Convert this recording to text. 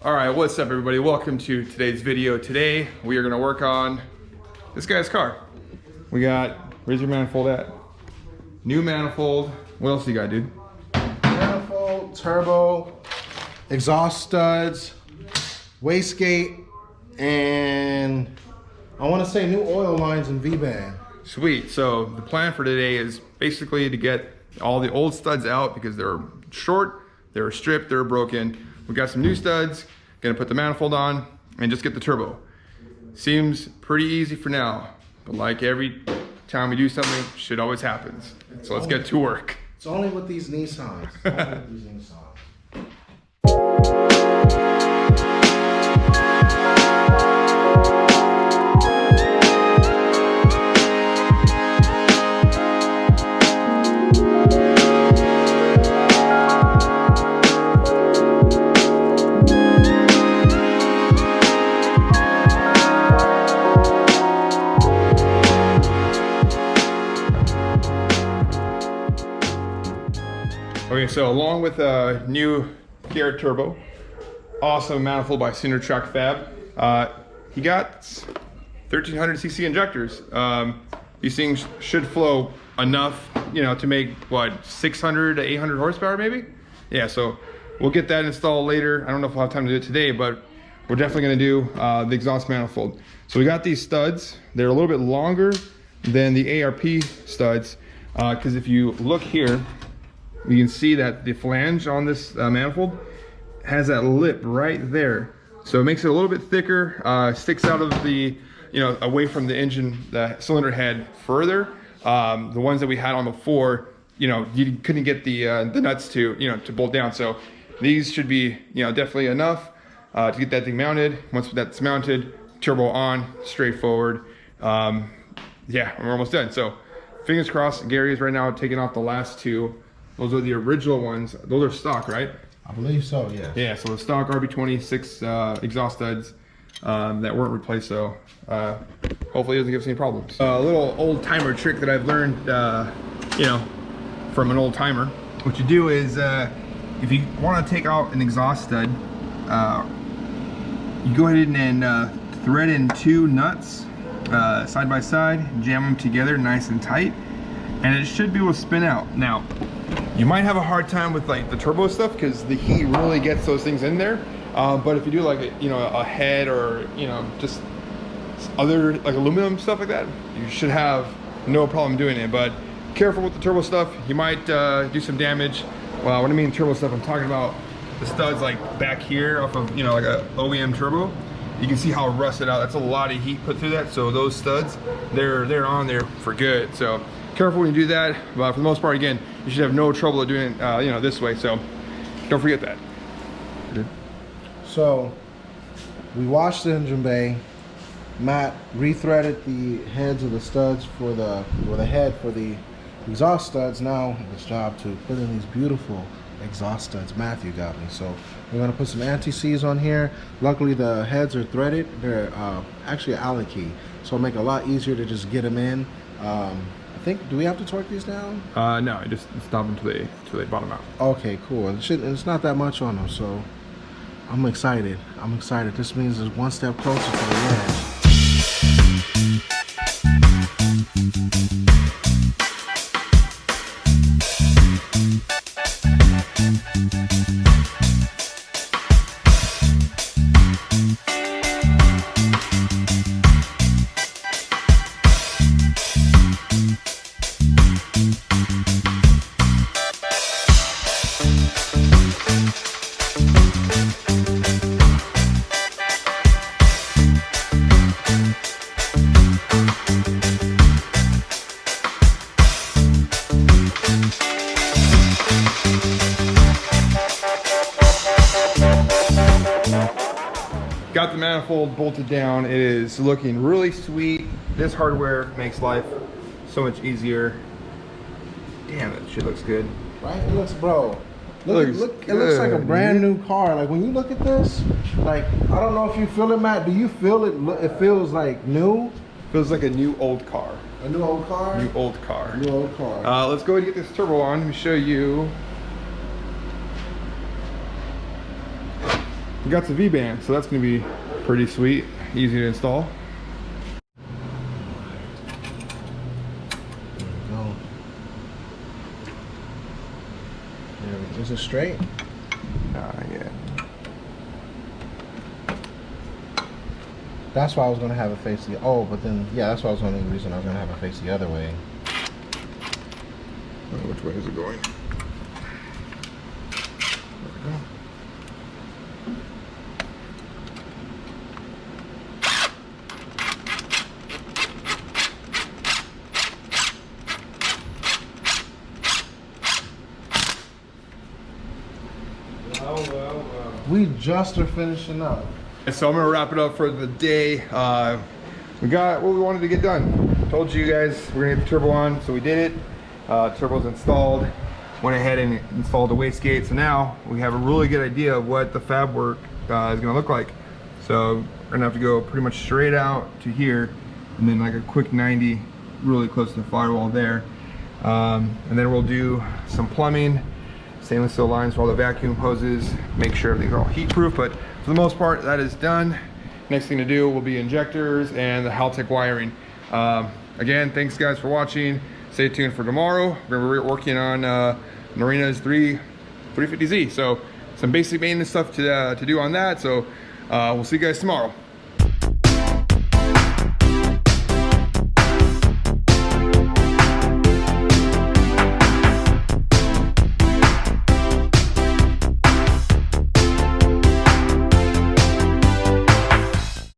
All right, what's up everybody? Welcome to today's video. Today, we are gonna work on this guy's car. We got, where's your manifold at? New manifold. What else you got, dude? Manifold, turbo, exhaust studs, wastegate, and I wanna say new oil lines and V-band. Sweet, so the plan for today is basically to get all the old studs out because they're short, they're stripped, they're broken. We got some new studs, gonna put the manifold on and just get the turbo. Seems pretty easy for now, but like every time we do something, shit always happens. So let's get to work. It's only with these Nissans. Okay, so along with a new Garret turbo, awesome manifold by Cindertrack Fab, he got 1300cc injectors. These things should flow enough, you know, to make what, 600 to 800 horsepower maybe? Yeah, so we'll get that installed later. I don't know if we'll have time to do it today, but we're definitely gonna do the exhaust manifold. So we got these studs. They're a little bit longer than the ARP studs, because if you look here, you can see that the flange on this manifold has that lip right there. So it makes it a little bit thicker, sticks out of the, you know, away from the engine, the cylinder head further. The ones that we had on before, you know, you couldn't get the nuts to, you know, to bolt down. So these should be, you know, definitely enough to get that thing mounted. Once that's mounted, turbo on, straightforward. Yeah, we're almost done. So fingers crossed. Gary is right now taking off the last two. Those are the original ones. Those are stock, right? I believe so, yeah. Yeah, so the stock RB26 exhaust studs that weren't replaced, so hopefully it doesn't give us any problems. A little old timer trick that I've learned, you know, from an old timer. What you do is, if you want to take out an exhaust stud, you go ahead and thread in two nuts side by side, jam them together nice and tight, and it should be able to spin out. Now, you might have a hard time with like the turbo stuff because the heat really gets those things in there. But if you do like a, you know, a head or, you know, just other like aluminum stuff like that, you should have no problem doing it. But careful with the turbo stuff. You might do some damage. Well, when I mean turbo stuff, I'm talking about the studs like back here off of, you know, like a OEM turbo. You can see how rusted out. That's a lot of heat put through that. So those studs, they're on there for good. So careful when you do that, but for the most part, again, you should have no trouble doing it, you know, this way. So don't forget that. So we washed the engine bay. Matt rethreaded the heads of the studs for the, or the head for the exhaust studs. Now it's job to put in these beautiful exhaust studs Matthew got me. So we're gonna put some anti-seize on here. Luckily the heads are threaded. They're actually allen key, so it'll make it a lot easier to just get them in. I think, do we have to torque these down? No, just stop until they bottom out. Okay, cool. It's not that much on them, so I'm excited. I'm excited. This means it's one step closer to the edge. Got the manifold bolted down. It is looking really sweet. This hardware makes life so much easier. Damn, that shit looks good. Right? It looks, bro. Look, it looks like a brand new car. Like when you look at this, like I don't know if you feel it, Matt. Do you feel it? It feels like new. Feels like a new old car. A new old car? New old car. New old car. Let's go ahead and get this turbo on. Let me show you. We got the V-band, so that's gonna be pretty sweet, easy to install. There we go. Is it straight? Yeah. That's why I was gonna have it face the. Oh, but then yeah, that's why I was gonna. The reason I was gonna have it face the other way. Which way is it going? There we go. We just are finishing up. So I'm gonna wrap it up for the day. We got what we wanted to get done. Told you guys we're gonna get the turbo on, so we did it. Turbo's installed. Went ahead and installed the wastegate. So now we have a really good idea of what the fab work is gonna look like. So we're gonna have to go pretty much straight out to here, and then like a quick 90, really close to the firewall there. And then we'll do some plumbing, stainless steel lines for all the vacuum hoses, make sure everything's all heat proof, but for the most part that is done. Next thing to do will be injectors and the Haltech wiring. Again, thanks guys for watching. Stay tuned for tomorrow. We're gonna be working on Narina's 350Z, so some basic maintenance stuff to do on that. So we'll see you guys tomorrow.